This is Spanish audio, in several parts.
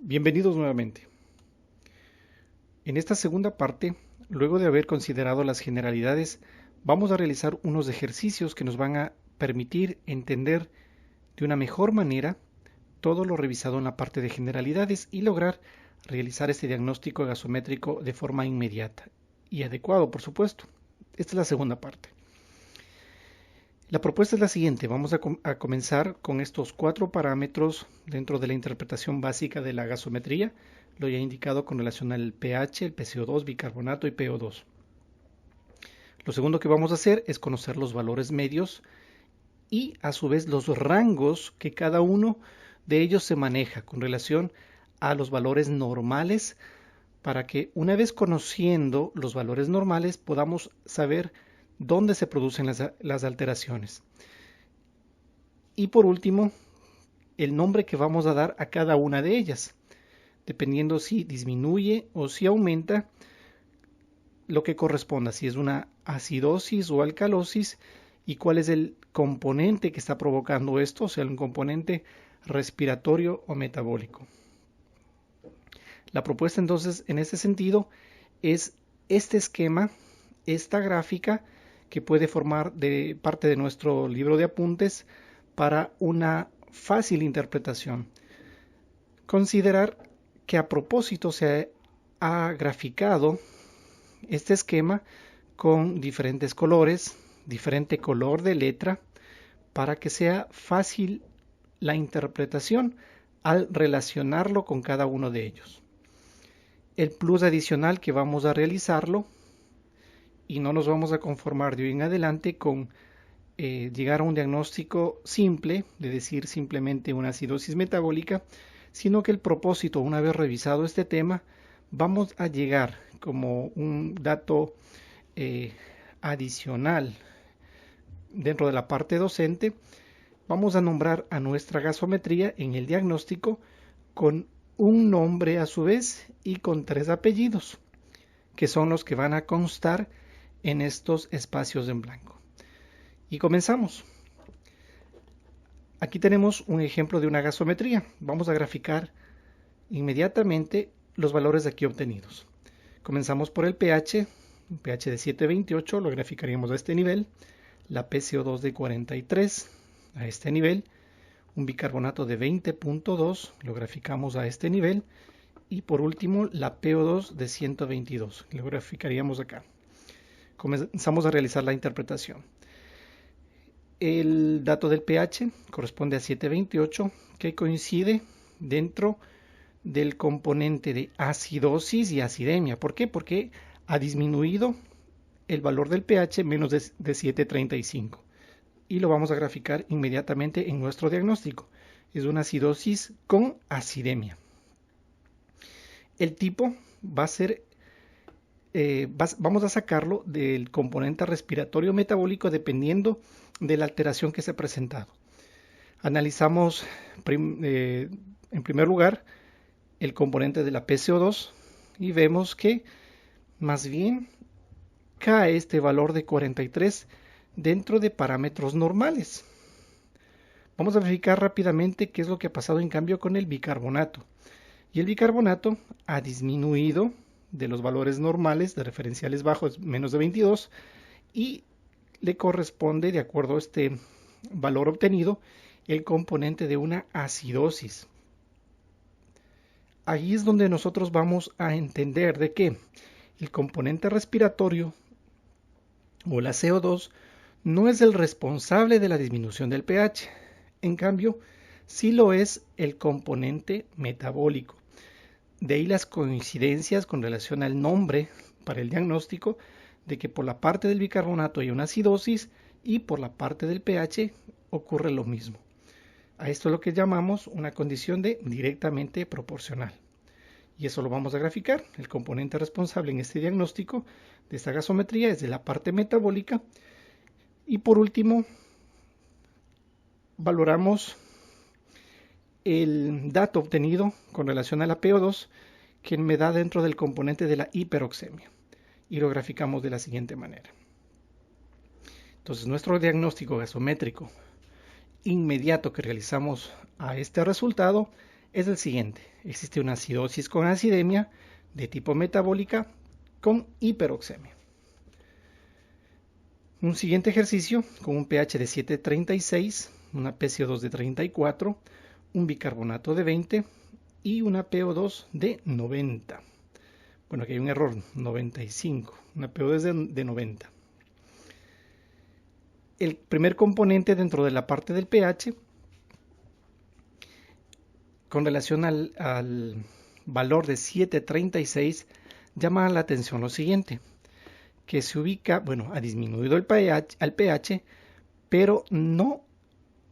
Bienvenidos nuevamente. En esta segunda parte, luego de haber considerado las generalidades, vamos a realizar unos ejercicios que nos van a permitir entender de una mejor manera todo lo revisado en la parte de generalidades y lograr realizar este diagnóstico gasométrico de forma inmediata y adecuado, por supuesto. Esta es la segunda parte. La propuesta es la siguiente. Vamos a comenzar con estos 4 parámetros dentro de la interpretación básica de la gasometría, lo ya indicado con relación al pH, el PCO2, bicarbonato y PO2. Lo segundo que vamos a hacer es conocer los valores medios y a su vez los rangos que cada uno de ellos se maneja con relación a los valores normales, para que una vez conociendo los valores normales podamos saber dónde se producen las alteraciones. Y por último, el nombre que vamos a dar a cada una de ellas, dependiendo si disminuye o si aumenta lo que corresponda, si es una acidosis o alcalosis y cuál es el componente que está provocando esto, o sea, un componente respiratorio o metabólico. La propuesta entonces en este sentido es este esquema, esta gráfica que puede formar de parte de nuestro libro de apuntes para una fácil interpretación. Considerar que a propósito se ha graficado este esquema con diferentes colores, diferente color de letra, para que sea fácil la interpretación al relacionarlo con cada uno de ellos. El plus adicional que vamos a realizarlo, y no nos vamos a conformar de hoy en adelante con llegar a un diagnóstico simple, de decir simplemente una acidosis metabólica, sino que el propósito, una vez revisado este tema, vamos a llegar como un dato adicional dentro de la parte docente, vamos a nombrar a nuestra gasometría en el diagnóstico con un nombre a su vez y con 3 apellidos, que son los que van a constar en estos espacios en blanco. Y comenzamos. Aquí tenemos un ejemplo de una gasometría. Vamos a graficar inmediatamente los valores aquí obtenidos. Comenzamos por el pH, un pH de 7.28, lo graficaríamos a este nivel. La PCO2 de 43 a este nivel. Un bicarbonato de 20.2, lo graficamos a este nivel. Y por último, la PO2 de 122, lo graficaríamos acá. Comenzamos a realizar la interpretación. El dato del pH corresponde a 7.28, que coincide dentro del componente de acidosis y acidemia. ¿Por qué? Porque ha disminuido el valor del pH menos de 7.35. Y lo vamos a graficar inmediatamente en nuestro diagnóstico. Es una acidosis con acidemia. El tipo va a ser, vamos a sacarlo del componente respiratorio metabólico dependiendo de la alteración que se ha presentado. Analizamos en primer lugar el componente de la PCO2 y vemos que más bien cae este valor de 43 dentro de parámetros normales. Vamos a verificar rápidamente qué es lo que ha pasado en cambio con el bicarbonato. Y el bicarbonato ha disminuido de los valores normales de referenciales bajos, menos de 22, y le corresponde, de acuerdo a este valor obtenido, el componente de una acidosis. Ahí es donde nosotros vamos a entender de que el componente respiratorio o la CO2 no es el responsable de la disminución del pH. En cambio, sí lo es el componente metabólico. De ahí las coincidencias con relación al nombre para el diagnóstico de que por la parte del bicarbonato hay una acidosis y por la parte del pH ocurre lo mismo. A esto es lo que llamamos una condición de directamente proporcional. Y eso lo vamos a graficar. El componente responsable en este diagnóstico de esta gasometría es de la parte metabólica. Y por último, valoramos el dato obtenido con relación a la PO2 que me da dentro del componente de la hiperoxemia y lo graficamos de la siguiente manera. Entonces nuestro diagnóstico gasométrico inmediato que realizamos a este resultado es el siguiente. Existe una acidosis con acidemia de tipo metabólica con hiperoxemia. Un siguiente ejercicio con un pH de 7.36, una PCO2 de 34, un bicarbonato de 20 y una PO2 de 90. Bueno, aquí hay un error, 95, una PO2 de 90. El primer componente dentro de la parte del pH, con relación al valor de 7.36, llama la atención lo siguiente, que se ubica, bueno, ha disminuido el pH, pero no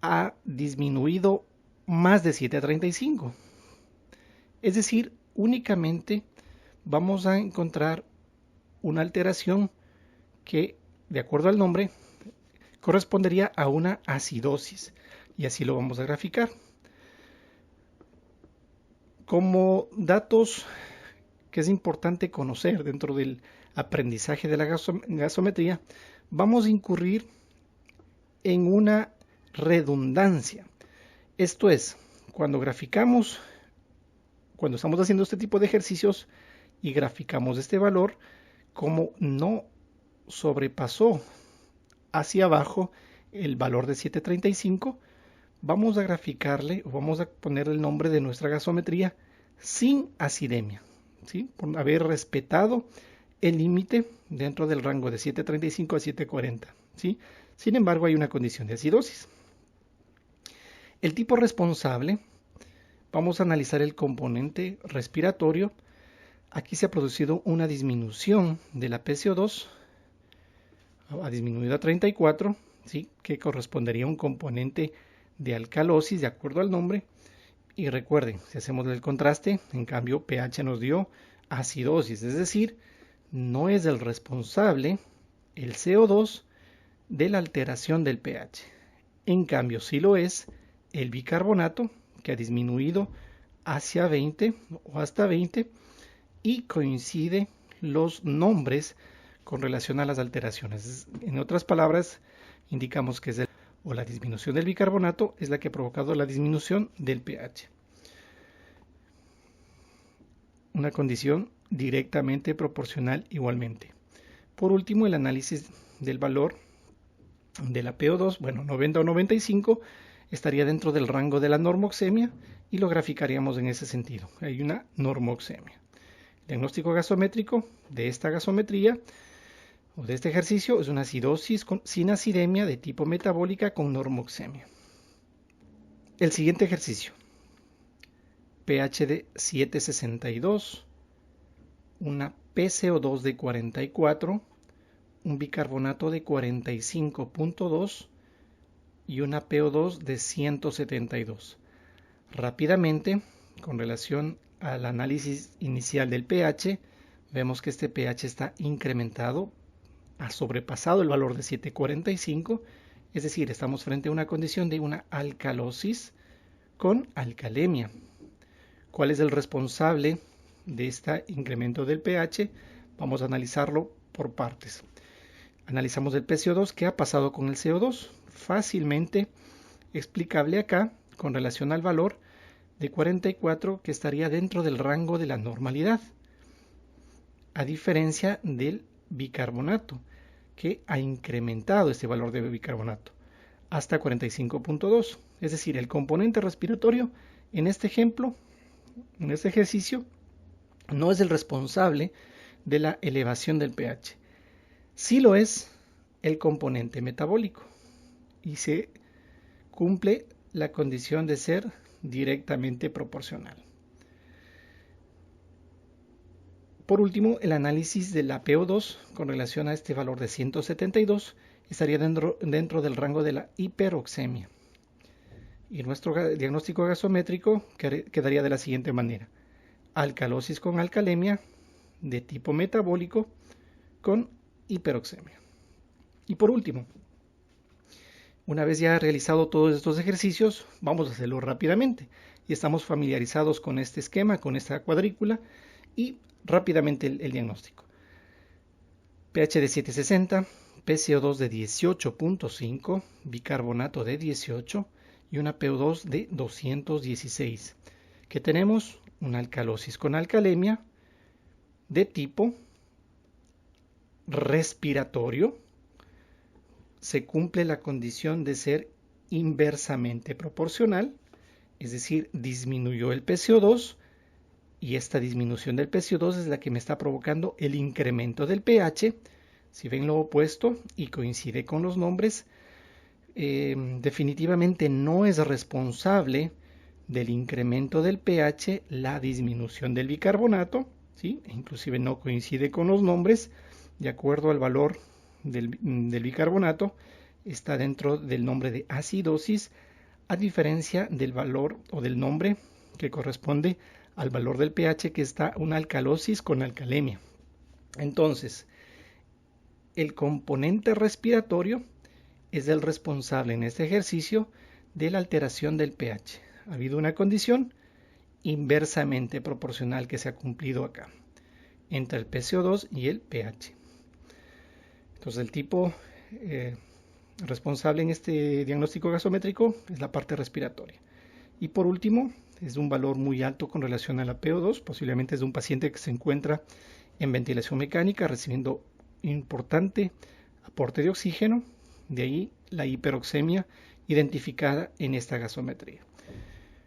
ha disminuido más de 7.35. Es decir, únicamente vamos a encontrar una alteración que, de acuerdo al nombre, correspondería a una acidosis. Y así lo vamos a graficar. Como datos que es importante conocer dentro del aprendizaje de la gasometría, vamos a incurrir en una redundancia. Esto es, cuando graficamos, cuando estamos haciendo este tipo de ejercicios y graficamos este valor, como no sobrepasó hacia abajo el valor de 7.35, vamos a graficarle o vamos a poner el nombre de nuestra gasometría sin acidemia, ¿sí? Por haber respetado el límite dentro del rango de 7.35 a 7.40, ¿sí? Sin embargo, hay una condición de acidosis. El tipo responsable, vamos a analizar el componente respiratorio. Aquí se ha producido una disminución de la PCO2, ha disminuido a 34, ¿sí? Que correspondería a un componente de alcalosis, de acuerdo al nombre. Y recuerden, si hacemos el contraste, en cambio pH nos dio acidosis, es decir, no es el responsable el CO2 de la alteración del pH. En cambio, sí lo es el bicarbonato, que ha disminuido hacia 20 o hasta 20, y coincide los nombres con relación a las alteraciones. En otras palabras, indicamos que es la disminución del bicarbonato es la que ha provocado la disminución del pH. Una condición directamente proporcional igualmente. Por último, el análisis del valor de la PO2, bueno, 90 o 95, estaría dentro del rango de la normoxemia y lo graficaríamos en ese sentido. Hay una normoxemia. El diagnóstico gasométrico de esta gasometría o de este ejercicio es una acidosis sin acidemia de tipo metabólica con normoxemia. El siguiente ejercicio, pH de 7.62, una PCO2 de 44, un bicarbonato de 45.2 y una PO2 de 172. Rápidamente, con relación al análisis inicial del pH, vemos que este pH está incrementado, ha sobrepasado el valor de 7.45, es decir, estamos frente a una condición de una alcalosis con alcalemia. ¿Cuál es el responsable de este incremento del pH? Vamos a analizarlo por partes. Analizamos el PCO2, ¿qué ha pasado con el CO2? Fácilmente explicable acá con relación al valor de 44, que estaría dentro del rango de la normalidad, a diferencia del bicarbonato, que ha incrementado este valor de bicarbonato hasta 45.2. Es decir, el componente respiratorio en este ejemplo, en este ejercicio, no es el responsable de la elevación del pH. Sí lo es el componente metabólico y se cumple la condición de ser directamente proporcional. Por último, el análisis de la PO2 con relación a este valor de 172 estaría dentro del rango de la hiperoxemia. Y nuestro diagnóstico gasométrico quedaría de la siguiente manera: alcalosis con alcalemia de tipo metabólico con hiperoxemia. Y por último, una vez ya realizado todos estos ejercicios, vamos a hacerlo rápidamente. Y estamos familiarizados con este esquema, con esta cuadrícula, y rápidamente el diagnóstico. pH de 7.60, PCO2 de 18.5, bicarbonato de 18 y una PO2 de 216, que tenemos una alcalosis con alcalemia de tipo respiratorio. Se cumple la condición de ser inversamente proporcional, es decir, disminuyó el PCO2 y esta disminución del PCO2 es la que me está provocando el incremento del pH. Si ven lo opuesto y coincide con los nombres, definitivamente no es responsable del incremento del pH la disminución del bicarbonato, ¿sí? Inclusive no coincide con los nombres, de acuerdo al valor del bicarbonato, está dentro del nombre de acidosis, a diferencia del valor o del nombre que corresponde al valor del pH, que está una alcalosis con alcalemia. Entonces, el componente respiratorio es el responsable en este ejercicio de la alteración del pH. Ha habido una condición inversamente proporcional que se ha cumplido acá entre el PCO2 y el pH. Entonces el tipo responsable en este diagnóstico gasométrico es la parte respiratoria. Y por último, es un valor muy alto con relación a la PO2, posiblemente es de un paciente que se encuentra en ventilación mecánica recibiendo importante aporte de oxígeno, de ahí la hiperoxemia identificada en esta gasometría.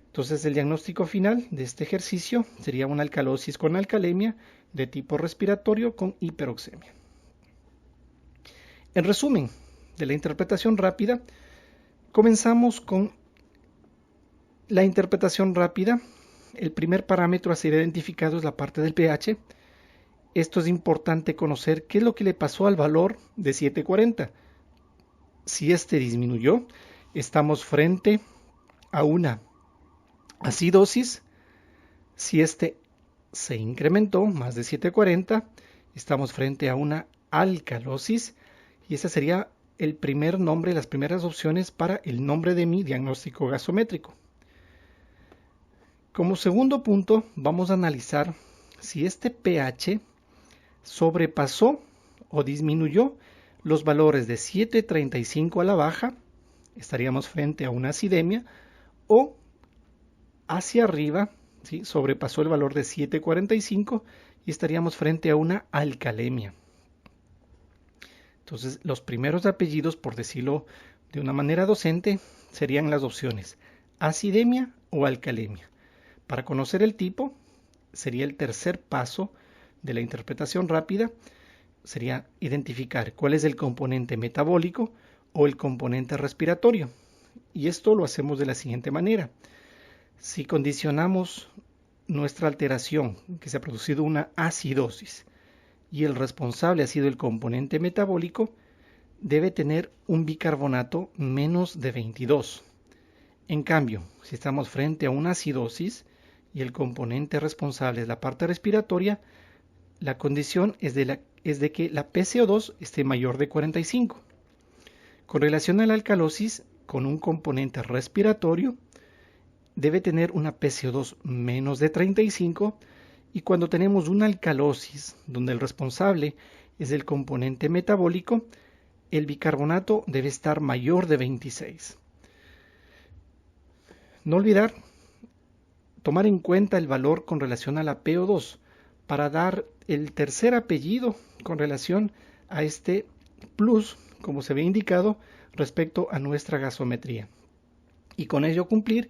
Entonces el diagnóstico final de este ejercicio sería una alcalosis con alcalemia de tipo respiratorio con hiperoxemia. En resumen de la interpretación rápida, comenzamos con la interpretación rápida. El primer parámetro a ser identificado es la parte del pH. Esto es importante conocer qué es lo que le pasó al valor de 740. Si este disminuyó, estamos frente a una acidosis. Si este se incrementó más de 740, estamos frente a una alcalosis. Y ese sería el primer nombre, las primeras opciones para el nombre de mi diagnóstico gasométrico. Como segundo punto, vamos a analizar si este pH sobrepasó o disminuyó los valores de 7.35 a la baja, estaríamos frente a una acidemia, o hacia arriba, ¿sí?, sobrepasó el valor de 7.45 y estaríamos frente a una alcalemia. Entonces, los primeros apellidos, por decirlo de una manera docente, serían las opciones acidemia o alcalemia. Para conocer el tipo, sería el tercer paso de la interpretación rápida, sería identificar cuál es el componente metabólico o el componente respiratorio. Y esto lo hacemos de la siguiente manera. Si condicionamos nuestra alteración, que se ha producido una acidosis, y el responsable ha sido el componente metabólico, debe tener un bicarbonato menos de 22. En cambio, si estamos frente a una acidosis y el componente responsable es la parte respiratoria, la condición es de que la PCO2 esté mayor de 45. Con relación a la alcalosis, con un componente respiratorio, debe tener una PCO2 menos de 35, y cuando tenemos una alcalosis donde el responsable es el componente metabólico, el bicarbonato debe estar mayor de 26. No olvidar tomar en cuenta el valor con relación a la PO2 para dar el tercer apellido con relación a este plus, como se ve indicado, respecto a nuestra gasometría. Y con ello cumplir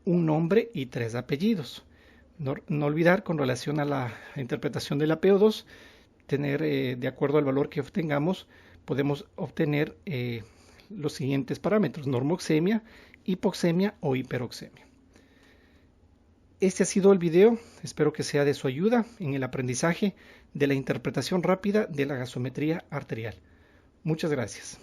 un nombre y 3 apellidos. No olvidar con relación a la interpretación de la PO2, tener de acuerdo al valor que obtengamos, podemos obtener los siguientes parámetros: normoxemia, hipoxemia o hiperoxemia. Este ha sido el video, espero que sea de su ayuda en el aprendizaje de la interpretación rápida de la gasometría arterial. Muchas gracias.